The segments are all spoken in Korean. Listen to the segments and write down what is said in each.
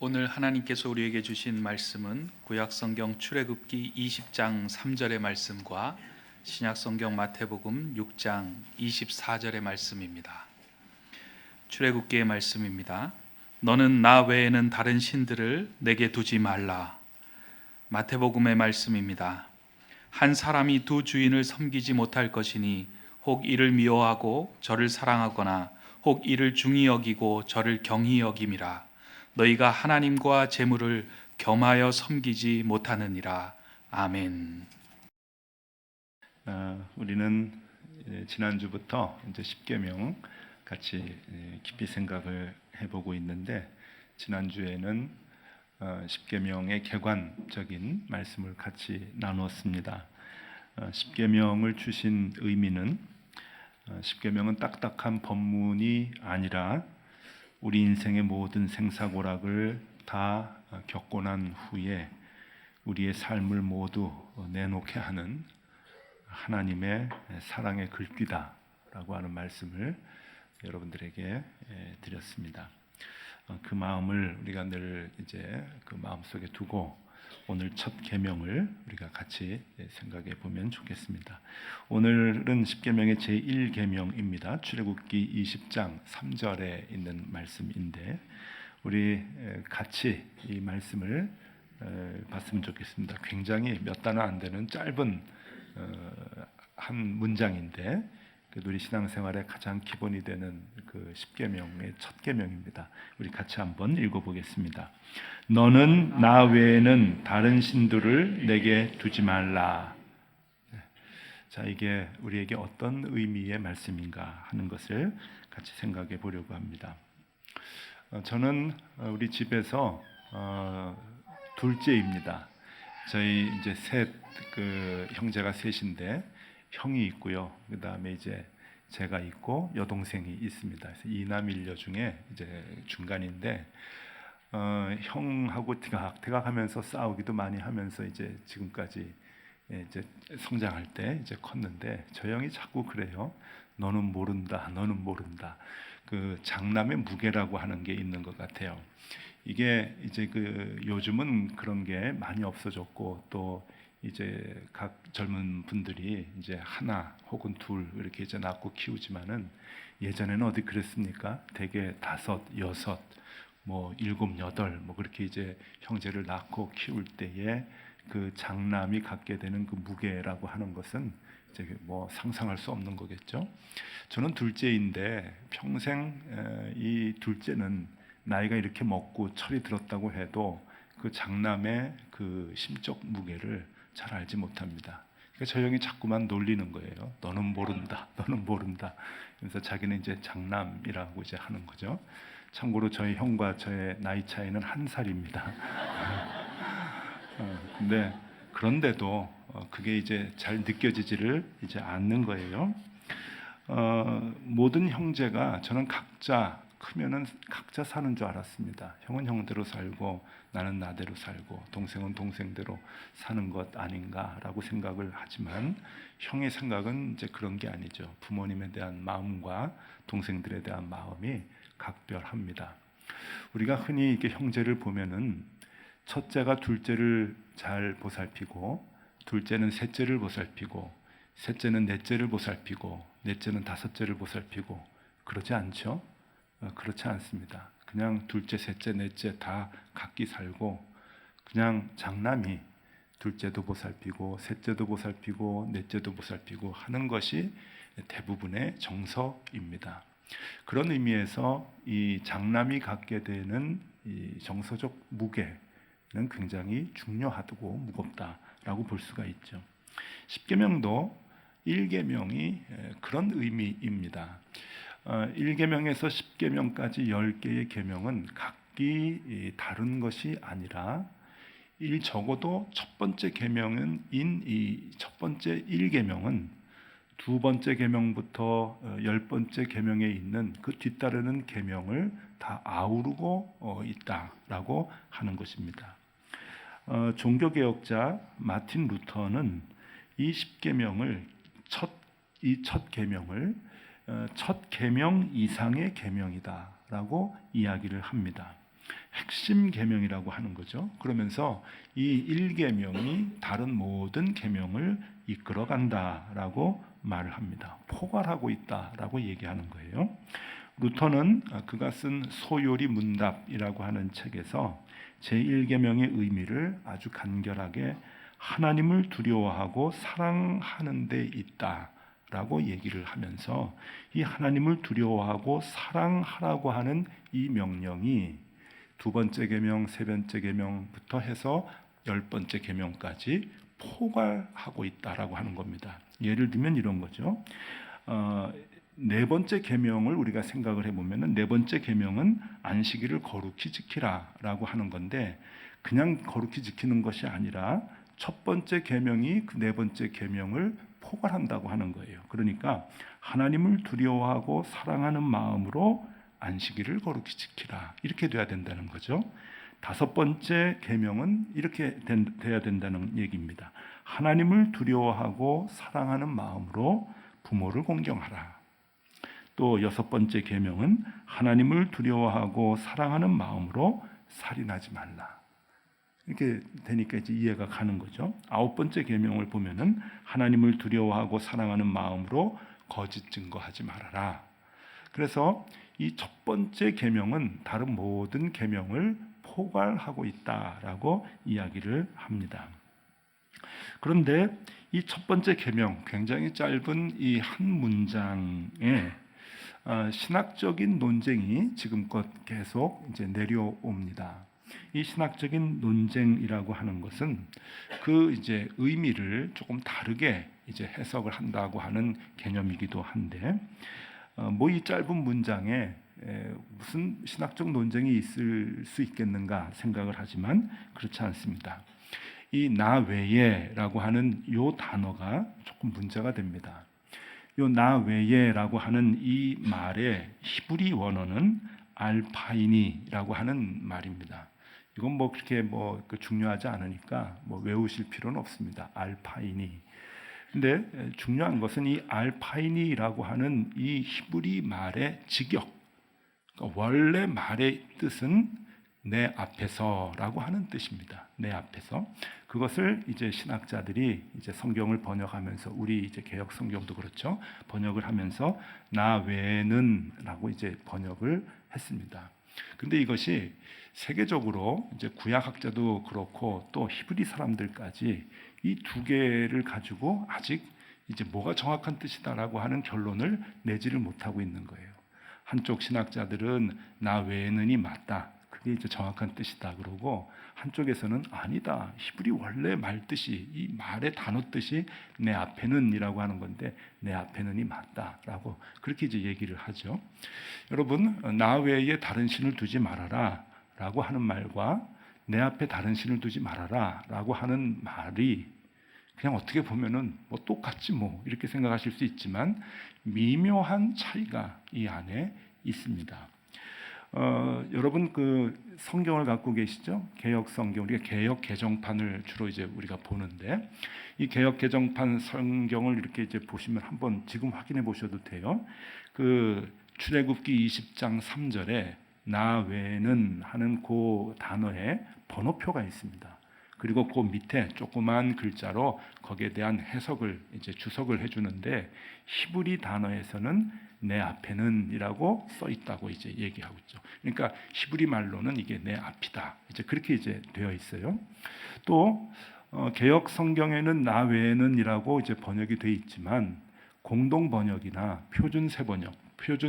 오늘 하나님께서 우리에게 주신 말씀은 구약성경 출애굽기 20장 3절의 말씀과 신약성경 마태복음 6장 24절의 말씀입니다. 출애굽기의 말씀입니다. 너는 나 외에는 다른 신들을 내게 두지 말라. 마태복음의 말씀입니다. 한 사람이 두 주인을 섬기지 못할 것이니 혹 이를 미워하고 저를 사랑하거나 혹 이를 중히 여기고 저를 경히 여김이라. 너희가 하나님과 재물을 겸하여 섬기지 못하느니라. 아멘. 우리는 지난주부터 이제 십계명 같이 깊이 생각을 해보고 있는데, 지난주에는 십계명의 개관적인 말씀을 같이 나누었습니다. 십계명을 주신 의미는, 십계명은 딱딱한 법문이 아니라 우리 인생의 모든 생사고락을 다 겪고 난 후에 우리의 삶을 모두 내놓게 하는 하나님의 사랑의 글귀다라고 하는 말씀을 여러분들에게 드렸습니다. 그 마음을 우리가 늘 이제 그 마음속에 두고 오늘 첫 계명을 우리가 같이 생각해 보면 좋겠습니다. 오늘은 십계명의 제1계명입니다. 출애굽기 20장 3절에 있는 말씀인데, 우리 같이 이 말씀을 봤으면 좋겠습니다. 굉장히 몇 단어 안 되는 짧은 한 문장인데, 그래도 우리 신앙생활의 가장 기본이 되는 그 십계명의 첫 계명입니다. 우리 같이 한번 읽어보겠습니다. 너는 나 외에는 다른 신들을 내게 두지 말라. 자, 이게 우리에게 어떤 의미의 말씀인가 하는 것을 같이 생각해 보려고 합니다. 저는 우리 집에서 둘째입니다. 저희 이제 형제가 셋인데, 형이 있고요. 그 다음에 이제 제가 있고 여동생이 있습니다. 그래서 이남 일녀 중에 이제 중간인데, 형하고 대각하면서 싸우기도 많이 하면서 이제 지금까지 이제 성장할 때 이제 컸는데, 저 형이 자꾸 그래요. 너는 모른다, 너는 모른다. 그 장남의 무게라고 하는 게 있는 것 같아요. 이게 이제 요즘은 그런 게 많이 없어졌고, 또 이제 각 젊은 분들이 이제 하나 혹은 둘 이렇게 이제 낳고 키우지만은, 예전에는 어디 그랬습니까? 대개 5, 6, 뭐 7, 8 뭐 그렇게 이제 형제를 낳고 키울 때에 그 장남이 갖게 되는 그 무게라고 하는 것은 이제 뭐 상상할 수 없는 거겠죠. 저는 둘째인데, 평생 이 둘째는 나이가 이렇게 먹고 철이 들었다고 해도 그 장남의 그 심적 무게를 잘 알지 못합니다. 그러니까 저 형이 자꾸만 놀리는 거예요. 너는 모른다, 너는 모른다. 그래서 자기는 이제 장남이라고 이제 하는 거죠. 참고로 저희 형과 저의 나이 차이는 1살입니다. 근데 그런데도 그게 이제 잘 느껴지지를 이제 않는 거예요. 모든 형제가, 저는 각자 크면은 각자 사는 줄 알았습니다. 형은 형대로 살고 나는 나대로 살고 동생은 동생대로 사는 것 아닌가라고 생각을 하지만, 형의 생각은 이제 그런 게 아니죠. 부모님에 대한 마음과 동생들에 대한 마음이 각별합니다. 우리가 흔히 이렇게 형제를 보면은 첫째가 둘째를 잘 보살피고, 둘째는 셋째를 보살피고, 셋째는 넷째를 보살피고, 넷째는 다섯째를 보살피고, 그러지 않죠? 그렇지 않습니다. 그냥 둘째, 셋째, 넷째 다 각기 살고, 그냥 장남이 둘째도 보살피고 셋째도 보살피고 넷째도 보살피고 하는 것이 대부분의 정서입니다. 그런 의미에서 이 장남이 갖게 되는 이 정서적 무게는 굉장히 중요하고 무겁다라고 볼 수가 있죠. 십계명도 1계명이 그런 의미입니다. 1계명에서 10계명까지 10개의 계명은 각기 다른 것이 아니라, 적어도 첫 번째 계명인 이 첫 번째 1계명은 두 번째 계명부터 10번째 계명에 있는 그 뒤따르는 계명을 다 아우르고 있다라고 하는 것입니다. 종교개혁자 마틴 루터는 이 10계명을 첫 계명을 첫 계명 이상의 계명이다라고 이야기를 합니다. 핵심 계명이라고 하는 거죠. 그러면서 이 1계명이 다른 모든 계명을 이끌어 간다라고 말을 합니다. 포괄하고 있다라고 얘기하는 거예요. 루터는 그가 쓴 소요리 문답이라고 하는 책에서 제1계명의 의미를 아주 간결하게 하나님을 두려워하고 사랑하는 데 있다라고 얘기를 하면서 이 하나님을 두려워하고 사랑하라고 하는 이 명령이 두 번째 계명, 세 번째 계명부터 해서 10번째 계명까지 포괄하고 있다라고 하는 겁니다. 예를 들면 이런 거죠. 네 번째 계명을 우리가 생각을 해보면은 네 번째 계명은 안식일을 거룩히 지키라라고 하는 건데 그냥 거룩히 지키는 것이 아니라 첫 번째 계명이 그 네 번째 계명을 포괄한다고 하는 거예요. 그러니까 하나님을 두려워하고 사랑하는 마음으로 안식일을 거룩히 지키라 이렇게 돼야 된다는 거죠. 다섯 번째 계명은 이렇게 돼야 된다는 얘기입니다. 하나님을 두려워하고 사랑하는 마음으로 부모를 공경하라. 또 여섯 번째 계명은 하나님을 두려워하고 사랑하는 마음으로 살인하지 말라. 이렇게 되니까 이제 이해가 가는 거죠. 아홉 번째 계명을 보면은 하나님을 두려워하고 사랑하는 마음으로 거짓 증거하지 말아라. 그래서 이 첫 번째 계명은 다른 모든 계명을 포괄하고 있다라고 이야기를 합니다. 그런데 이 첫 번째 계명, 굉장히 짧은 이 한 문장에 신학적인 논쟁이 지금껏 계속 이제 내려옵니다. 이 신학적인 논쟁이라고 하는 것은 그 이제 의미를 조금 다르게 이제 해석을 한다고 하는 개념이기도 한데, 뭐 이 짧은 문장에 무슨 신학적 논쟁이 있을 수 있겠는가 생각을 하지만 그렇지 않습니다. 이 나 외에라고 하는 이 단어가 조금 문제가 됩니다. 요 나 외에라고 하는 이 말의 히브리 원어는 알파이니라고 하는 말입니다. 이건 뭐 그렇게 뭐 중요하지 않으니까 뭐 외우실 필요는 없습니다. 알파이니. 근데 중요한 것은 이 알파이니라고 하는 이 히브리 말의 직역, 그러니까 원래 말의 뜻은 내 앞에서라고 하는 뜻입니다. 내 앞에서. 그것을 이제 신학자들이 이제 성경을 번역하면서 우리 이제 개역 성경도 그렇죠. 번역을 하면서 나 외에는라고 이제 번역을 했습니다. 근데 이것이 세계적으로 이제 구약학자도 그렇고 또 히브리 사람들까지 이 두 개를 가지고 아직 이제 뭐가 정확한 뜻이다라고 하는 결론을 내지를 못하고 있는 거예요. 한쪽 신학자들은 나 외에는이 맞다. 그게 이제 정확한 뜻이다 그러고 한쪽에서는 아니다. 히브리 원래 말 뜻이 이 말의 단어 뜻이 내 앞에는이라고 하는 건데 내 앞에는이 맞다라고 그렇게 이제 얘기를 하죠. 여러분, 나 외에 다른 신을 두지 말아라라고 하는 말과 내 앞에 다른 신을 두지 말아라라고 하는 말이 그냥 어떻게 보면은 뭐 똑같지 뭐 이렇게 생각하실 수 있지만 미묘한 차이가 이 안에 있습니다. 여러분 그 성경을 갖고 계시죠? 개역 성경, 우리가 개역 개정판을 주로 이제 우리가 보는데 이 개역 개정판 성경을 이렇게 이제 보시면 한번 지금 확인해 보셔도 돼요. 그 출애굽기 20장 3절에 나 외에는 하는 그 단어에 번호표가 있습니다. 그리고 그 밑에 조그만 글자로 거기에 대한 해석을 이제 주석을 해주는데 히브리 단어에서는 내 앞에는이라고 써 있다고 이제 얘기하고 있죠. 그러니까 히브리 말로는 이게 내 앞이다. 이제 그렇게 이제 되어 있어요. 또 개역 성경에는 나 외에는이라고 이제 번역이 돼 있지만 공동 번역이나 표준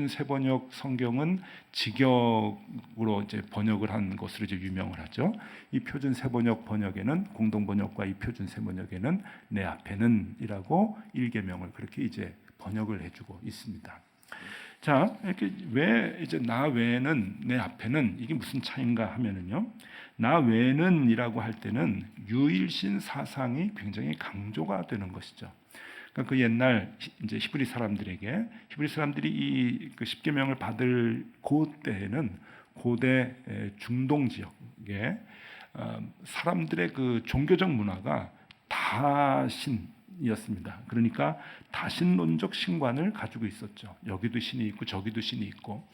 세번역 성경은 직역으로 이제 번역을 한 것으로 이제 유명을 하죠. 이 표준 세번역 번역에는 공동 번역과 이 표준 세번역에는 내 앞에는이라고 1계명을 그렇게 이제 번역을 해주고 있습니다. 자, 이렇게 왜 이제 나 외에는 내 앞에는 이게 무슨 차이인가 하면은요. 나 외에는이라고 할 때는 유일신 사상이 굉장히 강조가 되는 것이죠. 그러니까 그 옛날 이제 히브리 사람들이 이 십계명을 받을 그때에는 고대 중동 지역에 사람들의 그 종교적 문화가 다신 신이었습니다. 그러니까 다신론적 신관을 가지고 있었죠. 여기도 신이 있고 저기도 신이 있고.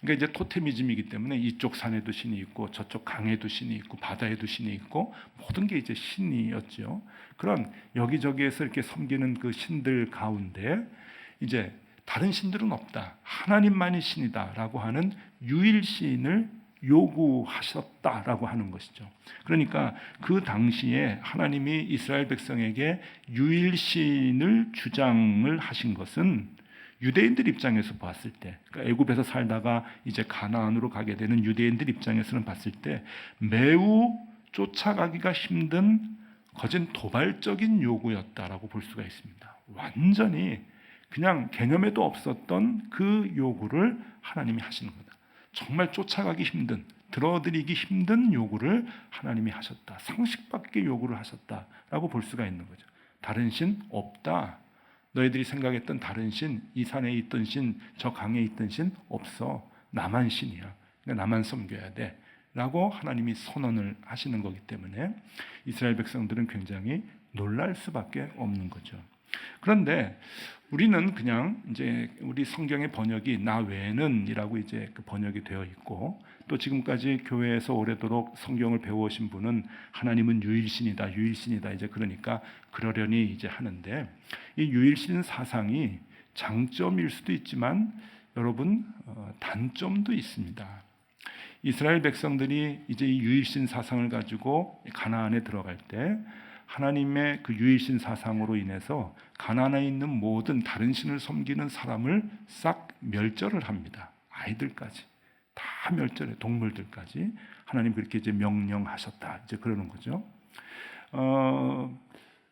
그러니까 이제 토테미즘이기 때문에 이쪽 산에도 신이 있고 저쪽 강에도 신이 있고 바다에도 신이 있고 모든 게 이제 신이었죠. 그런 여기저기에서 이렇게 섬기는 그 신들 가운데 이제 다른 신들은 없다. 하나님만이 신이다라고 하는 유일신을 요구하셨다라고 하는 것이죠. 그러니까 그 당시에 하나님이 이스라엘 백성에게 유일신을 주장을 하신 것은 유대인들 입장에서 봤을 때, 그러니까 애굽에서 살다가 이제 가나안으로 가게 되는 유대인들 입장에서는 봤을 때 매우 쫓아가기가 힘든 거진 도발적인 요구였다라고 볼 수가 있습니다. 완전히 그냥 개념에도 없었던 그 요구를 하나님이 하시는 거다. 정말 쫓아가기 힘든, 들어드리기 힘든 요구를 하나님이 하셨다. 상식밖에 요구를 하셨다라고 볼 수가 있는 거죠. 다른 신 없다. 너희들이 생각했던 다른 신, 이 산에 있던 신, 저 강에 있던 신 없어. 나만 신이야. 그러니까 나만 섬겨야 돼. 라고 하나님이 선언을 하시는 거기 때문에 이스라엘 백성들은 굉장히 놀랄 수밖에 없는 거죠. 그런데 우리는 그냥 이제 우리 성경의 번역이 나 외에는이라고 이제 그 번역이 되어 있고 또 지금까지 교회에서 오래도록 성경을 배워오신 분은 하나님은 유일신이다, 유일신이다 이제 그러니까 그러려니 이제 하는데 이 유일신 사상이 장점일 수도 있지만 여러분 단점도 있습니다. 이스라엘 백성들이 이제 이 유일신 사상을 가지고 가나안에 들어갈 때 하나님의 그 유일신 사상으로 인해서 가나안에 있는 모든 다른 신을 섬기는 사람을 싹 멸절을 합니다. 아이들까지 다 멸절해, 동물들까지 하나님 그렇게 이제 명령하셨다. 이제 그러는 거죠.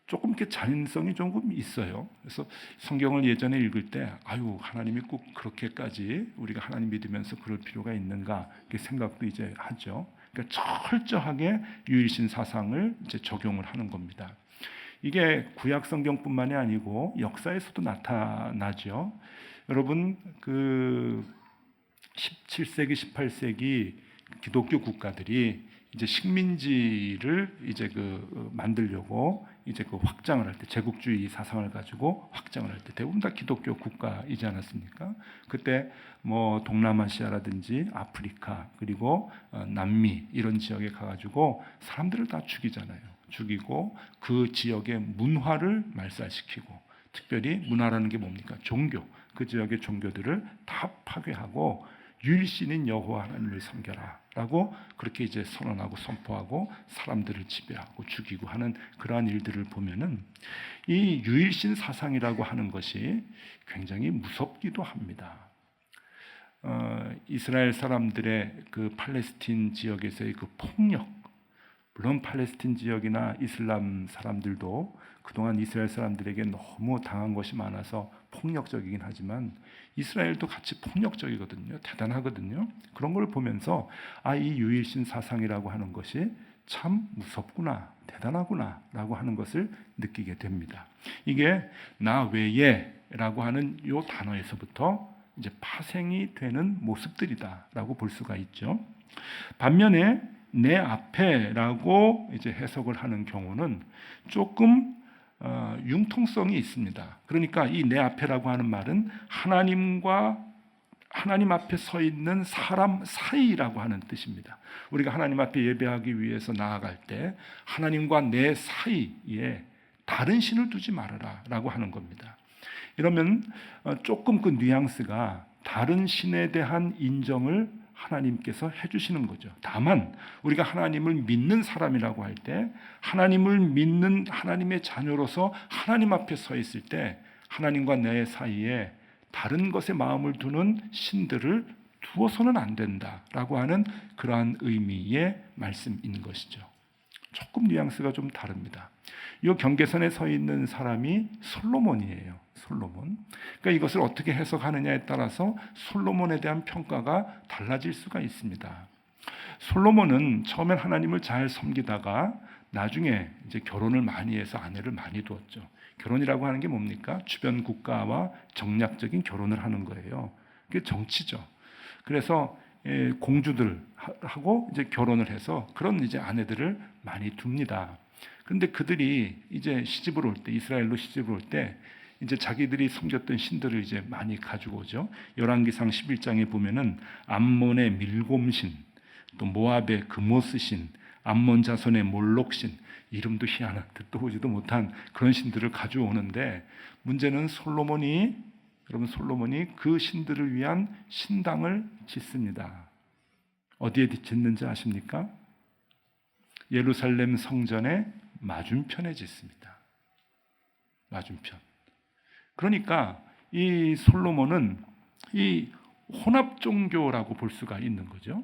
조금 이렇게 잔인성이 조금 있어요. 그래서 성경을 예전에 읽을 때, 아유 하나님이 꼭 그렇게까지 우리가 하나님 믿으면서 그럴 필요가 있는가 이렇게 생각도 이제 하죠. 그러니까 철저하게 유일신 사상을 이제 적용을 하는 겁니다. 이게 구약 성경뿐만이 아니고 역사에서도 나타나죠. 여러분 그 17세기, 18세기 기독교 국가들이 이제 식민지를 이제 만들려고 이제 확장을 할 때 제국주의 사상을 가지고 확장을 할 때 대부분 다 기독교 국가이지 않았습니까? 그때 뭐 동남아시아라든지 아프리카 그리고 남미 이런 지역에 가가지고 사람들을 다 죽이잖아요. 죽이고 그 지역의 문화를 말살시키고 특별히 문화라는 게 뭡니까? 종교. 그 지역의 종교들을 다 파괴하고 유일신인 여호와 하나님을 섬겨라라고 그렇게 이제 선언하고 선포하고 사람들을 지배하고 죽이고 하는 그러한 일들을 보면은 이 유일신 사상이라고 하는 것이 굉장히 무섭기도 합니다. 이스라엘 사람들의 그 팔레스틴 지역에서의 그 폭력, 물론 팔레스틴 지역이나 이슬람 사람들도 그동안 이스라엘 사람들에게 너무 당한 것이 많아서 폭력적이긴 하지만 이스라엘도 같이 폭력적이거든요. 대단하거든요. 그런 걸 보면서 이 유일신 사상이라고 하는 것이 참 무섭구나, 대단하구나 라고 하는 것을 느끼게 됩니다. 이게 나 외에라고 하는 이 단어에서부터 이제 파생이 되는 모습들이다 라고 볼 수가 있죠. 반면에 내 앞에라고 이제 해석을 하는 경우는 조금 융통성이 있습니다. 그러니까 이 내 앞에라고 하는 말은 하나님 앞에 서 있는 사람 사이라고 하는 뜻입니다. 우리가 하나님 앞에 예배하기 위해서 나아갈 때 하나님과 내 사이에 다른 신을 두지 말아라라고 하는 겁니다. 이러면 조금 그 뉘앙스가 다른 신에 대한 인정을 하나님께서 해주시는 거죠. 다만 우리가 하나님을 믿는 사람이라고 할 때 하나님을 믿는 하나님의 자녀로서 하나님 앞에 서 있을 때 하나님과 내 사이에 다른 것에 마음을 두는 신들을 두어서는 안 된다라고 하는 그러한 의미의 말씀인 것이죠. 조금 뉘앙스가 좀 다릅니다. 이 경계선에 서 있는 사람이 솔로몬이에요. 솔로몬. 그러니까 이것을 어떻게 해석하느냐에 따라서 솔로몬에 대한 평가가 달라질 수가 있습니다. 솔로몬은 처음엔 하나님을 잘 섬기다가 나중에 이제 결혼을 많이 해서 아내를 많이 두었죠. 결혼이라고 하는 게 뭡니까? 주변 국가와 정략적인 결혼을 하는 거예요. 그게 정치죠. 그래서 공주들하고 이제 결혼을 해서 그런 이제 아내들을 많이 둡니다. 그런데 그들이 이제 시집을 올 때, 이스라엘로 시집을 올 때 이제 자기들이 섬겼던 신들을 이제 많이 가지고 오죠. 열왕기상 11장에 보면은 암몬의 밀곰신, 또 모압의 그모스신, 암몬 자손의 몰록신, 이름도 희한한 듣도 보지도 못한 그런 신들을 가져오는데, 문제는 여러분 솔로몬이 그 신들을 위한 신당을 짓습니다. 어디에 짓는지 아십니까? 예루살렘 성전의 맞은편에 짓습니다. 맞은편. 그러니까 이 솔로몬은 이 혼합 종교라고 볼 수가 있는 거죠.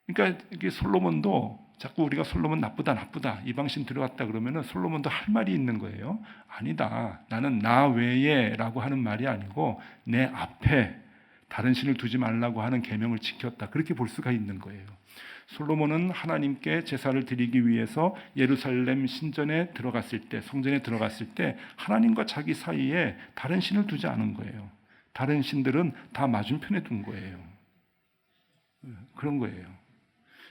그러니까 이게 솔로몬도 자꾸 우리가 솔로몬 나쁘다 이방신 들어왔다 그러면은 솔로몬도 할 말이 있는 거예요. 아니다. 나는 나 외에라고 하는 말이 아니고 내 앞에 다른 신을 두지 말라고 하는 계명을 지켰다. 그렇게 볼 수가 있는 거예요. 솔로몬은 하나님께 제사를 드리기 위해서 예루살렘 신전에 들어갔을 때, 성전에 들어갔을 때 하나님과 자기 사이에 다른 신을 두지 않은 거예요. 다른 신들은 다 맞은편에 둔 거예요. 그런 거예요.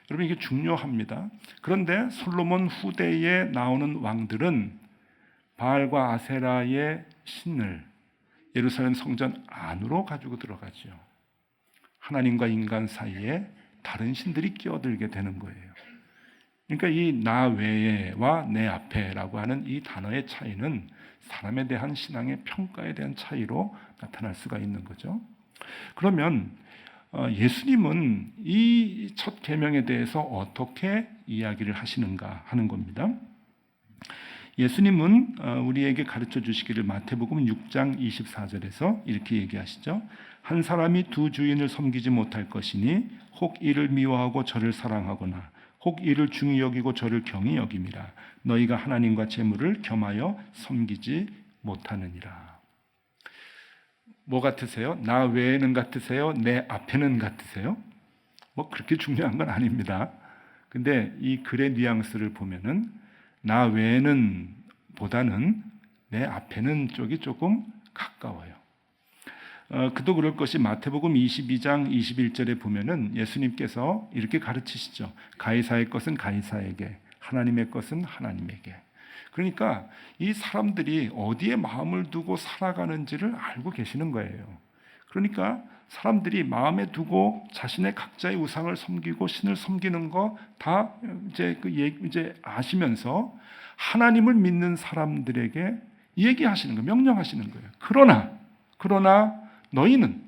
여러분, 이게 중요합니다. 그런데 솔로몬 후대에 나오는 왕들은 바알과 아세라의 신을 예루살렘 성전 안으로 가지고 들어가죠. 하나님과 인간 사이에 다른 신들이 끼어들게 되는 거예요. 그러니까 이 나 외에와 내 앞에라고 하는 이 단어의 차이는 사람에 대한 신앙의 평가에 대한 차이로 나타날 수가 있는 거죠. 그러면 예수님은 이 첫 계명에 대해서 어떻게 이야기를 하시는가 하는 겁니다. 예수님은 우리에게 가르쳐 주시기를 마태복음 6장 24절에서 이렇게 얘기하시죠. 한 사람이 두 주인을 섬기지 못할 것이니 혹 이를 미워하고 저를 사랑하거나 혹 이를 중히 여기고 저를 경히 여김이라. 너희가 하나님과 재물을 겸하여 섬기지 못하느니라. 뭐 같으세요? 나 외에는 같으세요? 내 앞에는 같으세요? 뭐 그렇게 중요한 건 아닙니다. 근데 이 글의 뉘앙스를 보면은 나 외에는 보다는 내 앞에는 쪽이 조금 가까워요. 그도 그럴 것이 마태복음 22장 21절에 보면은 예수님께서 이렇게 가르치시죠. 가이사의 것은 가이사에게, 하나님의 것은 하나님에게. 그러니까 이 사람들이 어디에 마음을 두고 살아가는지를 알고 계시는 거예요. 그러니까 사람들이 마음에 두고 자신의 각자의 우상을 섬기고 신을 섬기는 거 다 이제 아시면서 하나님을 믿는 사람들에게 얘기하시는 거예요. 명령하시는 거예요. 그러나 너희는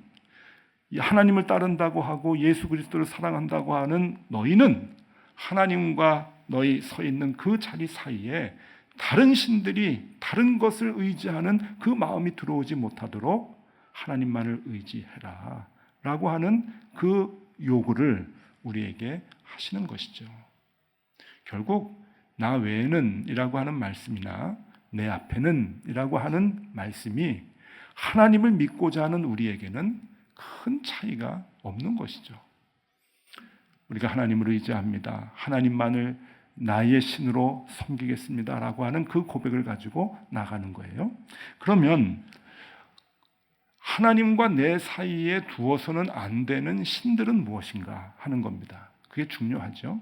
하나님을 따른다고 하고 예수 그리스도를 사랑한다고 하는 너희는 하나님과 너희 서 있는 그 자리 사이에 다른 신들이 다른 것을 의지하는 그 마음이 들어오지 못하도록 하나님만을 의지해라 라고 하는 그 요구를 우리에게 하시는 것이죠. 결국 나 외에는 이라고 하는 말씀이나 내 앞에는 이라고 하는 말씀이 하나님을 믿고자 하는 우리에게는 큰 차이가 없는 것이죠. 우리가 하나님을 의지합니다. 하나님만을 나의 신으로 섬기겠습니다 라고 하는 그 고백을 가지고 나가는 거예요. 그러면 하나님과 내 사이에 두어서는 안 되는 신들은 무엇인가 하는 겁니다. 그게 중요하죠.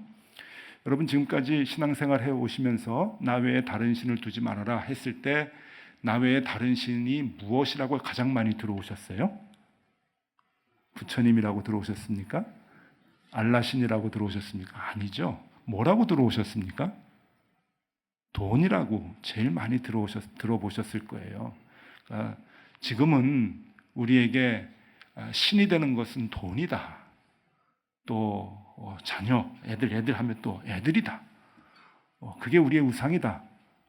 여러분, 지금까지 신앙생활 해오시면서 나 외에 다른 신을 두지 말아라 했을 때 나 외에 다른 신이 무엇이라고 가장 많이 들어오셨어요? 부처님이라고 들어오셨습니까? 알라신이라고 들어오셨습니까? 아니죠. 뭐라고 들어오셨습니까? 돈이라고 제일 많이 들어보셨을 거예요. 그러니까 지금은 우리에게 신이 되는 것은 돈이다. 또 자녀, 애들 하면 또 애들이다. 그게 우리의 우상이다.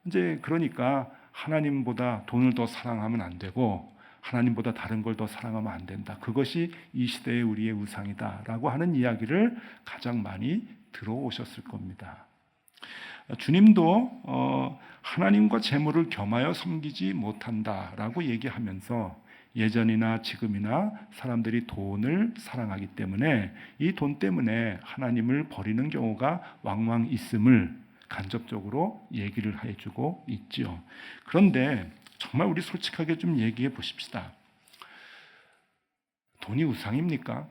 이제 그러니까 하나님보다 돈을 더 사랑하면 안 되고 하나님보다 다른 걸 더 사랑하면 안 된다. 그것이 이 시대의 우리의 우상이다라고 하는 이야기를 가장 많이 들어오셨을 겁니다. 주님도 하나님과 재물을 겸하여 섬기지 못한다라고 얘기하면서 예전이나 지금이나 사람들이 돈을 사랑하기 때문에 이 돈 때문에 하나님을 버리는 경우가 왕왕 있음을 간접적으로 얘기를 해주고 있죠. 그런데 정말 우리 솔직하게 좀 얘기해 보십시다. 돈이 우상입니까?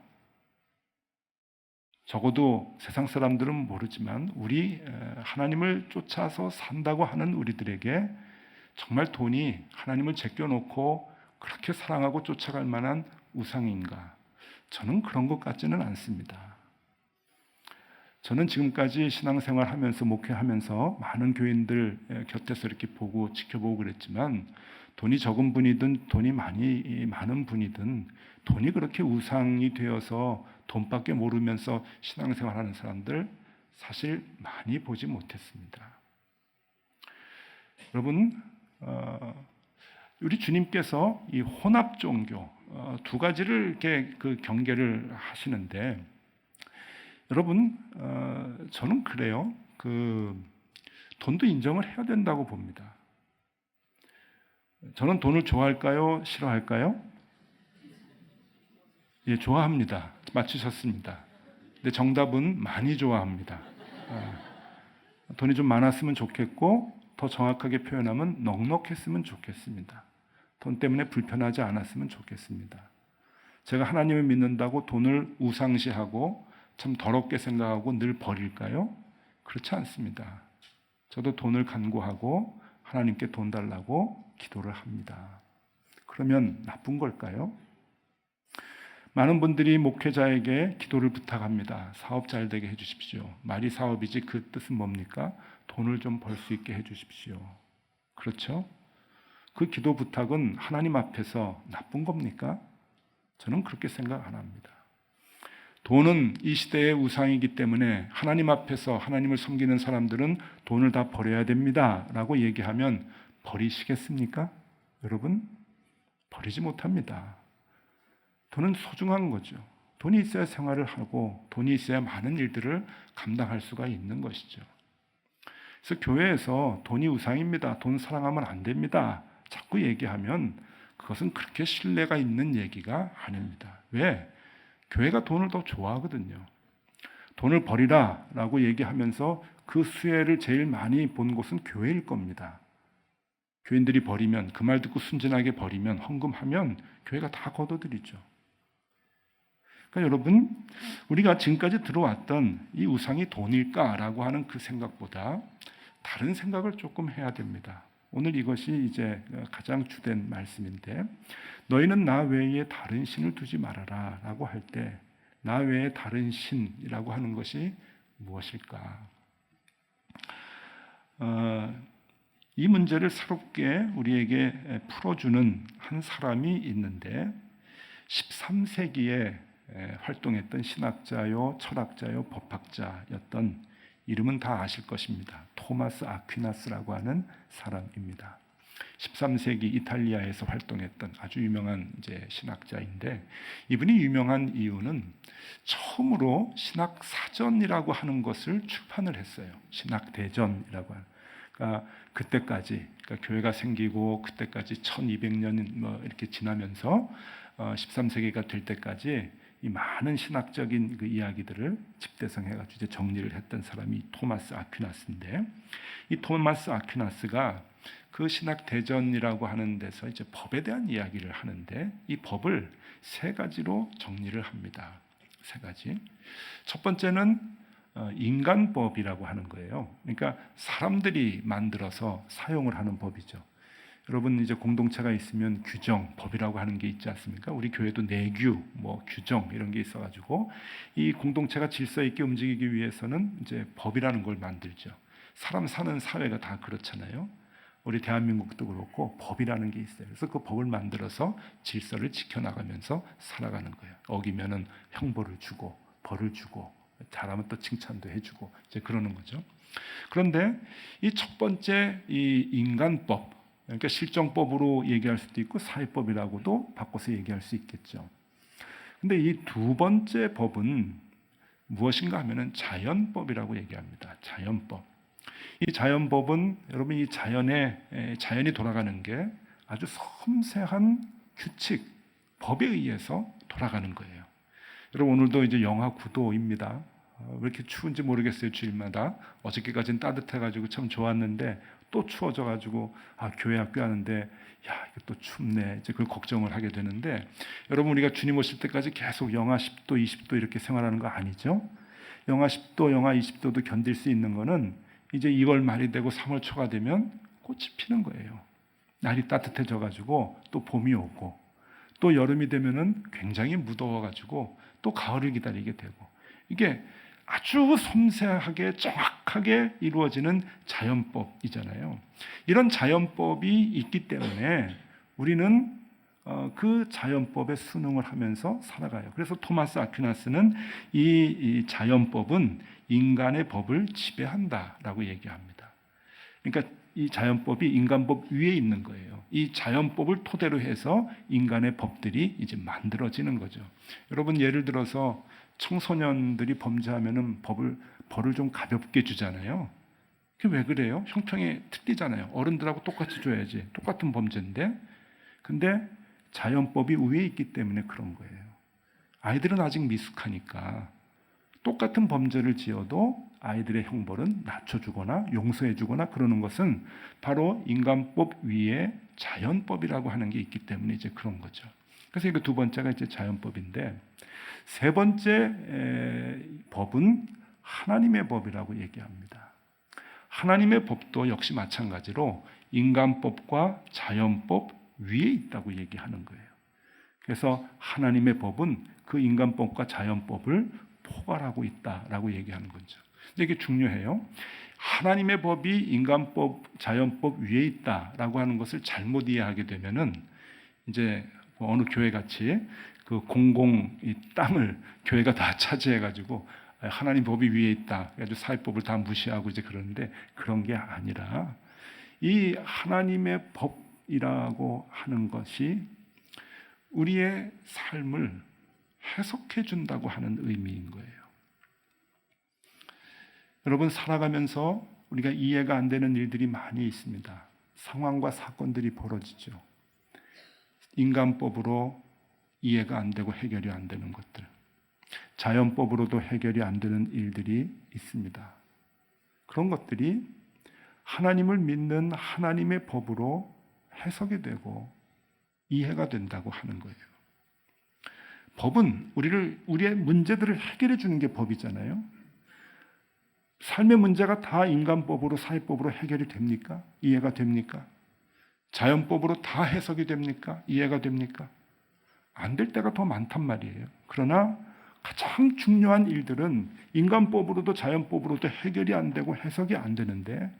적어도 세상 사람들은 모르지만 우리 하나님을 쫓아서 산다고 하는 우리들에게 정말 돈이 하나님을 제껴놓고 그렇게 사랑하고 쫓아갈 만한 우상인가? 저는 그런 것 같지는 않습니다. 저는 지금까지 신앙생활 하면서 목회하면서 많은 교인들 곁에서 이렇게 보고 지켜보고 그랬지만 돈이 적은 분이든 돈이 많은 분이든 돈이 그렇게 우상이 되어서 돈밖에 모르면서 신앙생활하는 사람들 사실 많이 보지 못했습니다. 여러분, 우리 주님께서 이 혼합 종교 두 가지를 이렇게 그 경계를 하시는데, 여러분, 저는 그래요. 돈도 인정을 해야 된다고 봅니다. 저는 돈을 좋아할까요? 싫어할까요? 예, 좋아합니다. 맞추셨습니다. 근데 정답은 많이 좋아합니다. 돈이 좀 많았으면 좋겠고, 더 정확하게 표현하면 넉넉했으면 좋겠습니다. 돈 때문에 불편하지 않았으면 좋겠습니다. 제가 하나님을 믿는다고 돈을 우상시하고 참 더럽게 생각하고 늘 버릴까요? 그렇지 않습니다. 저도 돈을 간구하고 하나님께 돈 달라고 기도를 합니다. 그러면 나쁜 걸까요? 많은 분들이 목회자에게 기도를 부탁합니다. 사업 잘 되게 해주십시오. 말이 사업이지 그 뜻은 뭡니까? 돈을 좀 벌 수 있게 해주십시오. 그렇죠? 그 기도 부탁은 하나님 앞에서 나쁜 겁니까? 저는 그렇게 생각 안 합니다. 돈은 이 시대의 우상이기 때문에 하나님 앞에서 하나님을 섬기는 사람들은 돈을 다 버려야 됩니다 라고 얘기하면 버리시겠습니까? 여러분, 버리지 못합니다. 돈은 소중한 거죠. 돈이 있어야 생활을 하고 돈이 있어야 많은 일들을 감당할 수가 있는 것이죠. 그래서 교회에서 돈이 우상입니다. 돈 사랑하면 안 됩니다. 자꾸 얘기하면 그것은 그렇게 신뢰가 있는 얘기가 아닙니다. 왜? 교회가 돈을 더 좋아하거든요. 돈을 버리라 라고 얘기하면서 그 수혜를 제일 많이 본 곳은 교회일 겁니다. 교인들이 버리면, 그 말 듣고 순진하게 버리면, 헌금하면 교회가 다 걷어들이죠. 그러니까 여러분, 우리가 지금까지 들어왔던 이 우상이 돈일까라고 하는 그 생각보다 다른 생각을 조금 해야 됩니다. 오늘 이것이 이제 가장 주된 말씀인데, 너희는 나 외에 다른 신을 두지 말아라 라고 할 때, 나 외에 다른 신이라고 하는 것이 무엇일까? 이 문제를 새롭게 우리에게 풀어주는 한 사람이 있는데, 13세기에 활동했던 신학자요, 철학자요, 법학자였던, 이름은 다 아실 것입니다. 토마스 아퀴나스라고 하는 사람입니다. 13세기 이탈리아에서 활동했던 아주 유명한 이제 신학자인데, 이분이 유명한 이유는 처음으로 신학 사전이라고 하는 것을 출판을 했어요. 신학 대전이라고 하는. 그러니까 그때까지, 그러니까 교회가 생기고 그때까지 1200년 뭐 이렇게 지나면서 13세기가 될 때까지 이 많은 신학적인 그 이야기들을 집대성해가지고 이제 정리를 했던 사람이 토마스 아퀴나스인데, 이 토마스 아퀴나스가 그 신학 대전이라고 하는 데서 이제 법에 대한 이야기를 하는데, 이 법을 세 가지로 정리를 합니다. 세 가지. 첫 번째는 인간법이라고 하는 거예요. 그러니까 사람들이 만들어서 사용을 하는 법이죠. 여러분, 이제 공동체가 있으면 규정, 법이라고 하는 게 있지 않습니까? 우리 교회도 내규, 뭐 규정 이런 게 있어가지고 이 공동체가 질서 있게 움직이기 위해서는 이제 법이라는 걸 만들죠. 사람 사는 사회가 다 그렇잖아요. 우리 대한민국도 그렇고 법이라는 게 있어요. 그래서 그 법을 만들어서 질서를 지켜나가면서 살아가는 거예요. 어기면은 형벌을 주고 벌을 주고, 잘하면 또 칭찬도 해주고 이제 그러는 거죠. 그런데 이 첫 번째 이 인간법, 그러니까 실정법으로 얘기할 수도 있고 사회법이라고도 바꿔서 얘기할 수 있겠죠. 근데 이 두 번째 법은 무엇인가 하면은 자연법이라고 얘기합니다. 자연법. 이 자연법은 여러분, 이 자연이 돌아가는 게 아주 섬세한 규칙, 법에 의해서 돌아가는 거예요. 여러분, 오늘도 이제 영하 9도입니다. 왜 이렇게 추운지 모르겠어요. 주일마다. 어저께까지는 따뜻해가지고 참 좋았는데 또 추워져가지고 교회 학교 하는데 이게 또 춥네. 이제 그걸 걱정을 하게 되는데, 여러분, 우리가 주님 오실 때까지 계속 영하 10도, 20도 이렇게 생활하는 거 아니죠? 영하 10도, 영하 20도도 견딜 수 있는 거는 이제 2월 말이 되고 3월 초가 되면 꽃이 피는 거예요. 날이 따뜻해져 가지고 또 봄이 오고, 또 여름이 되면은 굉장히 무더워 가지고 또 가을을 기다리게 되고, 이게 아주 섬세하게 정확하게 이루어지는 자연법이잖아요. 이런 자연법이 있기 때문에 우리는 그 자연법에 순응을 하면서 살아가요. 그래서 토마스 아퀴나스는 이 자연법은 인간의 법을 지배한다라고 얘기합니다. 그러니까 이 자연법이 인간법 위에 있는 거예요. 이 자연법을 토대로 해서 인간의 법들이 이제 만들어지는 거죠. 여러분, 예를 들어서 청소년들이 범죄하면은 벌을 좀 가볍게 주잖아요. 그게 왜 그래요? 형평이 틀리잖아요. 어른들하고 똑같이 줘야지. 똑같은 범죄인데. 근데 자연법이 위에 있기 때문에 그런 거예요. 아이들은 아직 미숙하니까 똑같은 범죄를 지어도 아이들의 형벌은 낮춰주거나 용서해주거나 그러는 것은 바로 인간법 위에 자연법이라고 하는 게 있기 때문에 이제 그런 거죠. 그래서 이거 두 번째가 이제 자연법인데, 세 번째 법은 하나님의 법이라고 얘기합니다. 하나님의 법도 역시 마찬가지로 인간법과 자연법 위에 있다고 얘기하는 거예요. 그래서 하나님의 법은 그 인간법과 자연법을 포괄하고 있다라고 얘기하는 거죠. 근데 이게 중요해요. 하나님의 법이 인간법, 자연법 위에 있다라고 하는 것을 잘못 이해하게 되면은 이제 어느 교회 같이 그 공공 이 땅을 교회가 다 차지해가지고 하나님 법이 위에 있다, 그래가지고 사회법을 다 무시하고 이제 그러는데, 그런 게 아니라 이 하나님의 법이라고 하는 것이 우리의 삶을 해석해 준다고 하는 의미인 거예요. 여러분, 살아가면서 우리가 이해가 안 되는 일들이 많이 있습니다. 상황과 사건들이 벌어지죠. 인간법으로 이해가 안 되고 해결이 안 되는 것들, 자연법으로도 해결이 안 되는 일들이 있습니다. 그런 것들이 하나님을 믿는 하나님의 법으로 해석이 되고 이해가 된다고 하는 거예요. 법은 우리의 문제들을 해결해 주는 게 법이잖아요. 삶의 문제가 다 인간법으로, 사회법으로 해결이 됩니까? 이해가 됩니까? 자연법으로 다 해석이 됩니까? 이해가 됩니까? 안 될 때가 더 많단 말이에요. 그러나 가장 중요한 일들은 인간법으로도 자연법으로도 해결이 안 되고 해석이 안 되는데,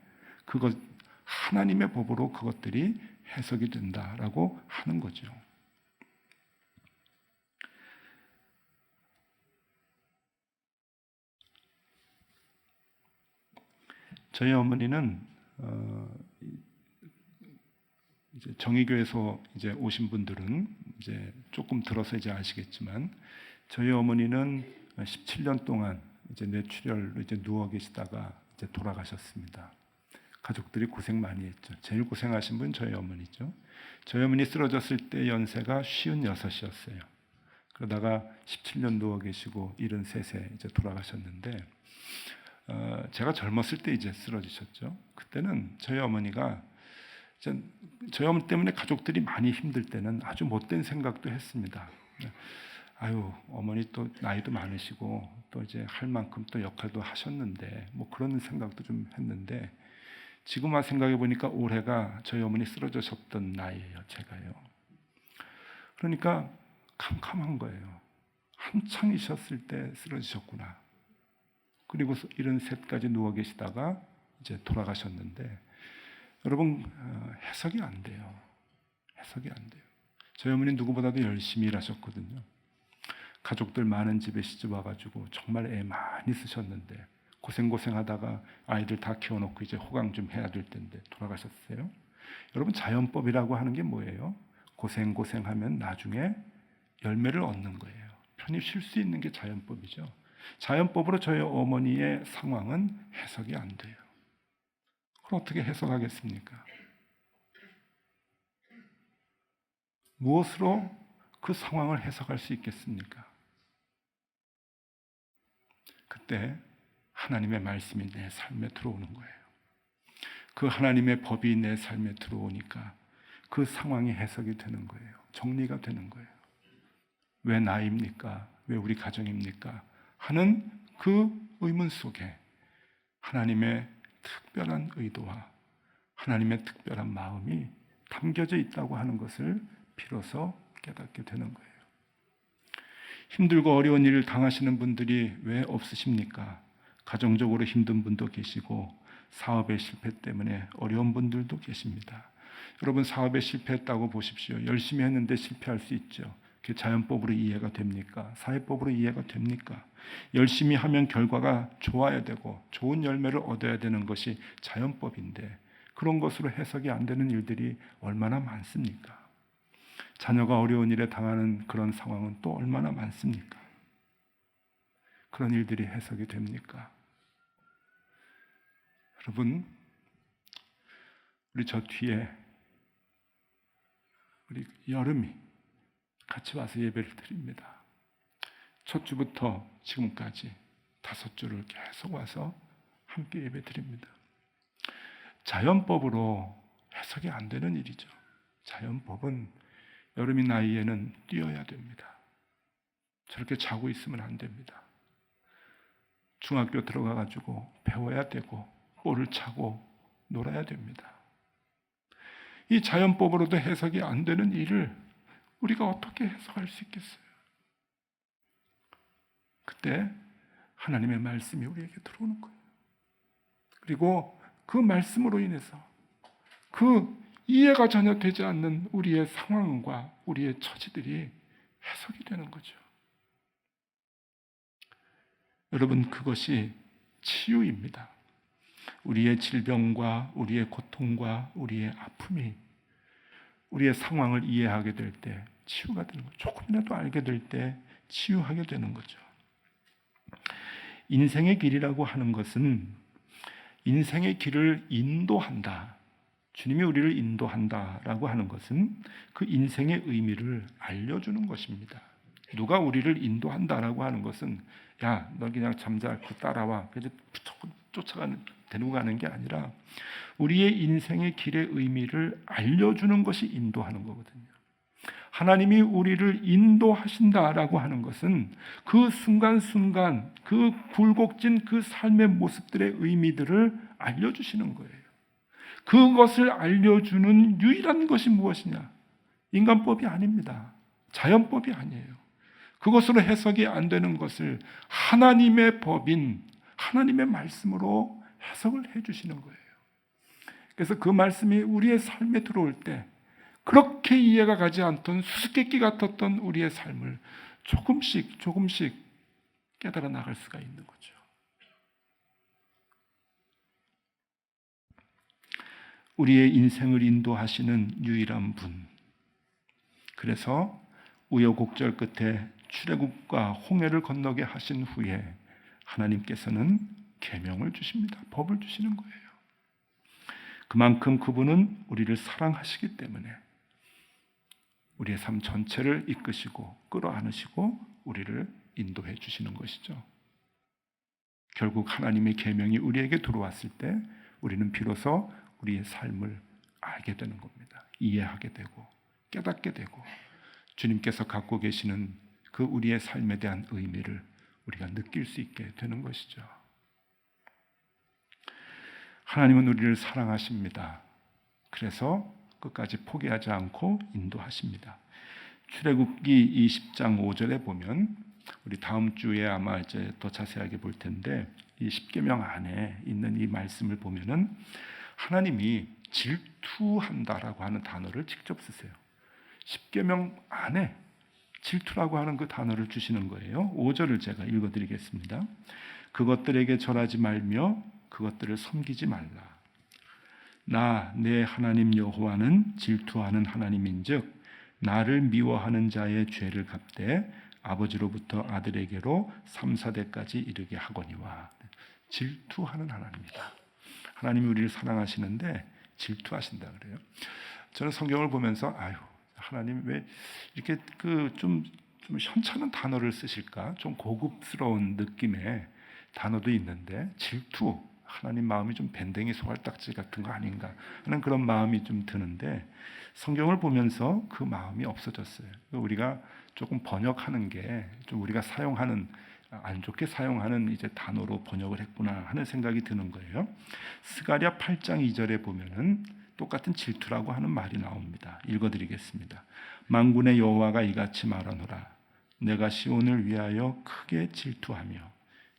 그것 하나님의 법으로 그것들이 해석이 된다라고 하는 거죠. 저희 어머니는 이제 정의교회에서 이제 오신 분들은 이제 조금 들어서 이제 아시겠지만, 저희 어머니는 17년 동안 이제 뇌출혈로 이제 누워 계시다가 이제 돌아가셨습니다. 가족들이 고생 많이 했죠. 제일 고생하신 분 저희 어머니죠. 저희 어머니 쓰러졌을 때 연세가 56이었어요. 그러다가 17년 누워 계시고 73세 이제 돌아가셨는데, 제가 젊었을 때 이제 쓰러지셨죠. 그때는 저희 어머니가, 저희 어머니 때문에 가족들이 많이 힘들 때는 아주 못된 생각도 했습니다. 아유, 어머니 또 나이도 많으시고 또 이제 할 만큼 또 역할도 하셨는데, 뭐 그런 생각도 좀 했는데, 지금 와 생각해 보니까 올해가 저희 어머니 쓰러지셨던 나이예요, 제가요. 그러니까 캄캄한 거예요. 한창이셨을 때 쓰러지셨구나. 그리고 73까지 누워 계시다가 이제 돌아가셨는데, 여러분, 해석이 안 돼요. 해석이 안 돼요. 저희 어머니 누구보다도 열심히 일하셨거든요. 가족들 많은 집에 시집 와가지고 정말 애 많이 쓰셨는데, 고생하다가 아이들 다 키워놓고 이제 호강 좀 해야 될 텐데 돌아가셨어요. 여러분, 자연법이라고 하는 게 뭐예요? 고생하면 나중에 열매를 얻는 거예요. 편히 쉴 수 있는 게 자연법이죠. 자연법으로 저희 어머니의 상황은 해석이 안 돼요. 그럼 어떻게 해석하겠습니까? 무엇으로 그 상황을 해석할 수 있겠습니까? 그때 하나님의 말씀이 내 삶에 들어오는 거예요. 그 하나님의 법이 내 삶에 들어오니까 그 상황이 해석이 되는 거예요. 정리가 되는 거예요. 왜 나입니까? 왜 우리 가정입니까? 하는 그 의문 속에 하나님의 특별한 의도와 하나님의 특별한 마음이 담겨져 있다고 하는 것을 비로소 깨닫게 되는 거예요. 힘들고 어려운 일을 당하시는 분들이 왜 없으십니까? 가정적으로 힘든 분도 계시고 사업의 실패 때문에 어려운 분들도 계십니다. 여러분, 사업에 실패했다고 보십시오. 열심히 했는데 실패할 수 있죠. 그게 자연법으로 이해가 됩니까? 사회법으로 이해가 됩니까? 열심히 하면 결과가 좋아야 되고 좋은 열매를 얻어야 되는 것이 자연법인데 그런 것으로 해석이 안 되는 일들이 얼마나 많습니까? 자녀가 어려운 일에 당하는 그런 상황은 또 얼마나 많습니까? 그런 일들이 해석이 됩니까? 여러분, 우리 저 뒤에 우리 여름이 같이 와서 예배를 드립니다. 첫 주부터 지금까지 5주를 계속 와서 함께 예배 드립니다. 자연법으로 해석이 안 되는 일이죠. 자연법은 여름이 나이에는 뛰어야 됩니다. 저렇게 자고 있으면 안 됩니다. 중학교 들어가가지고 배워야 되고 볼을 차고 놀아야 됩니다. 이 자연법으로도 해석이 안 되는 일을 우리가 어떻게 해석할 수 있겠어요? 그때 하나님의 말씀이 우리에게 들어오는 거예요. 그리고 그 말씀으로 인해서 그 이해가 전혀 되지 않는 우리의 상황과 우리의 처지들이 해석이 되는 거죠. 여러분, 그것이 치유입니다. 우리의 질병과 우리의 고통과 우리의 아픔이 우리의 상황을 이해하게 될 때 치유가 되는 거죠. 조금이라도 알게 될 때 치유하게 되는 거죠. 인생의 길이라고 하는 것은 인생의 길을 인도한다. 주님이 우리를 인도한다라고 하는 것은 그 인생의 의미를 알려주는 것입니다. 누가 우리를 인도한다라고 하는 것은 야, 너 그냥 잠자코 따라와. 그래서 데리고 가는 게 아니라 우리의 인생의 길의 의미를 알려주는 것이 인도하는 거거든요. 하나님이 우리를 인도하신다라고 하는 것은 그 순간순간 그 굴곡진 그 삶의 모습들의 의미들을 알려주시는 거예요. 그것을 알려주는 유일한 것이 무엇이냐? 인간법이 아닙니다. 자연법이 아니에요. 그것으로 해석이 안 되는 것을 하나님의 법인 하나님의 말씀으로 해석을 해주시는 거예요. 그래서 그 말씀이 우리의 삶에 들어올 때 그렇게 이해가 가지 않던 수수께끼 같았던 우리의 삶을 조금씩 깨달아 나갈 수가 있는 거죠. 우리의 인생을 인도하시는 유일한 분. 그래서 우여곡절 끝에 출애굽과 홍해를 건너게 하신 후에 하나님께서는 계명을 주십니다. 법을 주시는 거예요. 그만큼 그분은 우리를 사랑하시기 때문에 우리의 삶 전체를 이끄시고 끌어안으시고 우리를 인도해 주시는 것이죠. 결국 하나님의 계명이 우리에게 들어왔을 때 우리는 비로소 우리의 삶을 알게 되는 겁니다. 이해하게 되고 깨닫게 되고 주님께서 갖고 계시는 그 우리의 삶에 대한 의미를 우리가 느낄 수 있게 되는 것이죠. 하나님은 우리를 사랑하십니다. 그래서 끝까지 포기하지 않고 인도하십니다. 출애굽기 20장 5절에 보면 우리 다음 주에 아마 이제 더 자세하게 볼 텐데 이 십계명 안에 있는 이 말씀을 보면은 하나님이 질투한다라고 하는 단어를 직접 쓰세요. 십계명 안에 질투라고 하는 그 단어를 주시는 거예요. 5절을 제가 읽어드리겠습니다. 그것들에게 절하지 말며 그것들을 섬기지 말라. 나 내 하나님 여호와는 질투하는 하나님인즉 나를 미워하는 자의 죄를 갚되 아버지로부터 아들에게로 3, 4대까지 이르게 하거니와. 질투하는 하나님이다. 하나님이 우리를 사랑하시는데 질투하신다 그래요. 저는 성경을 보면서 하나님 왜 이렇게 좀 현찮은 단어를 쓰실까? 좀 고급스러운 느낌의 단어도 있는데 질투, 하나님 마음이 좀 밴댕이 소갈딱지 같은 거 아닌가 하는 그런 마음이 좀 드는데 성경을 보면서 그 마음이 없어졌어요. 우리가 조금 번역하는 게 좀 우리가 사용하는 안 좋게 사용하는 이제 단어로 번역을 했구나 하는 생각이 드는 거예요. 스가랴 8장 2절에 보면은 똑같은 질투라고 하는 말이 나옵니다. 읽어드리겠습니다. 만군의 여호와가 이같이 말하노라. 내가 시온을 위하여 크게 질투하며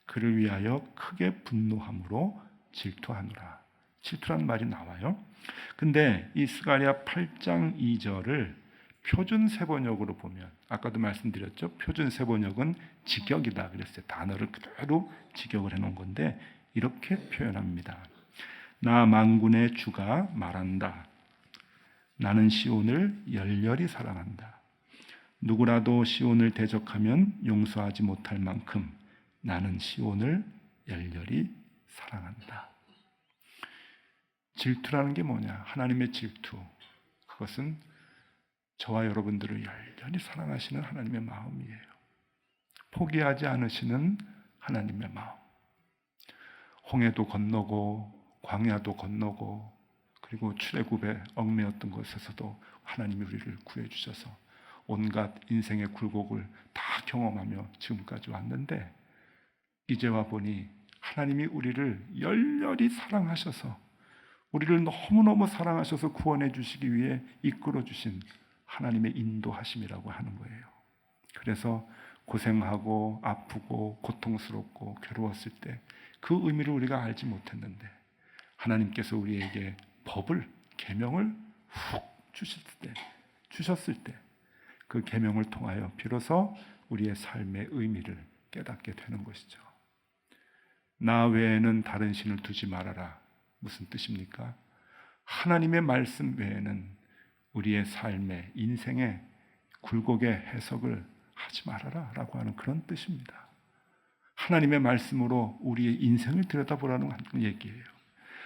그를 위하여 크게 분노함으로 질투하노라. 질투라는 말이 나와요. 근데 이 스가랴 8장 2절을 표준 세번역으로 보면, 아까도 말씀드렸죠. 표준 세번역은 직역이다 그랬어요. 단어를 그대로 직역을 해놓은 건데 이렇게 표현합니다. 나 만군의 주가 말한다. 나는 시온을 열렬히 사랑한다. 누구라도 시온을 대적하면 용서하지 못할 만큼 나는 시온을 열렬히 사랑한다. 질투라는 게 뭐냐? 하나님의 질투. 그것은 저와 여러분들을 열렬히 사랑하시는 하나님의 마음이에요. 포기하지 않으시는 하나님의 마음. 홍해도 건너고 광야도 건너고 그리고 출애굽에 얽매였던 곳에서도 하나님이 우리를 구해주셔서 온갖 인생의 굴곡을 다 경험하며 지금까지 왔는데 이제와 보니 하나님이 우리를 열렬히 사랑하셔서 우리를 너무너무 사랑하셔서 구원해 주시기 위해 이끌어 주신 하나님의 인도하심이라고 하는 거예요. 그래서 고생하고 아프고 고통스럽고 괴로웠을 때 그 의미를 우리가 알지 못했는데 하나님께서 우리에게 법을, 계명을 훅 주셨을 때 그 계명을 통하여 비로소 우리의 삶의 의미를 깨닫게 되는 것이죠. 나 외에는 다른 신을 두지 말아라. 무슨 뜻입니까? 하나님의 말씀 외에는 우리의 삶의 인생의 굴곡의 해석을 하지 말아라 라고 하는 그런 뜻입니다. 하나님의 말씀으로 우리의 인생을 들여다보라는 얘기예요.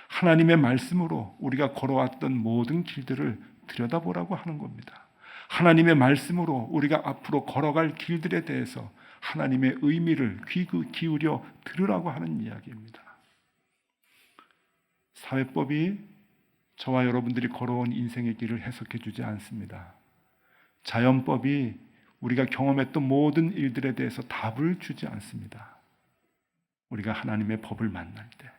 하나님의 말씀으로 우리가 걸어왔던 모든 길들을 들여다보라고 하는 겁니다. 하나님의 말씀으로 우리가 앞으로 걸어갈 길들에 대해서 하나님의 의미를 귀 기울여 들으라고 하는 이야기입니다. 사회법이 저와 여러분들이 걸어온 인생의 길을 해석해 주지 않습니다. 자연법이 우리가 경험했던 모든 일들에 대해서 답을 주지 않습니다. 우리가 하나님의 법을 만날 때,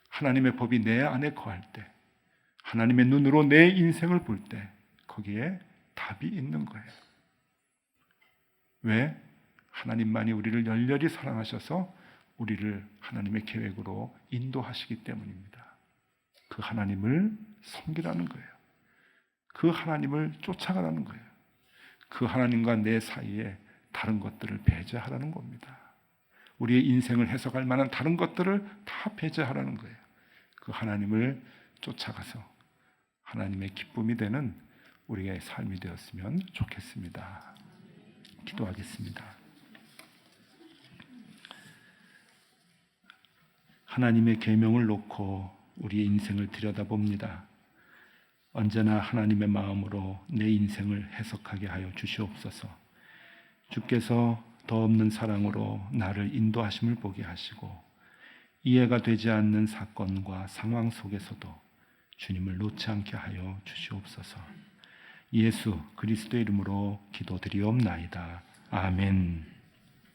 하나님의 법이 내 안에 거할 때, 하나님의 눈으로 내 인생을 볼 때 거기에 답이 있는 거예요. 왜? 하나님만이 우리를 열렬히 사랑하셔서 우리를 하나님의 계획으로 인도하시기 때문입니다. 그 하나님을 섬기라는 거예요. 그 하나님을 쫓아가라는 거예요. 그 하나님과 내 사이에 다른 것들을 배제하라는 겁니다. 우리의 인생을 해석할 만한 다른 것들을 다 배제하라는 거예요. 그 하나님을 쫓아가서 하나님의 기쁨이 되는 우리의 삶이 되었으면 좋겠습니다. 기도하겠습니다. 하나님의 계명을 놓고 우리의 인생을 들여다봅니다. 언제나 하나님의 마음으로 내 인생을 해석하게 하여 주시옵소서. 주께서 더 없는 사랑으로 나를 인도하심을 보게 하시고 이해가 되지 않는 사건과 상황 속에서도 주님을 놓지 않게 하여 주시옵소서. 예수 그리스도의 이름으로 기도드리옵나이다. 아멘.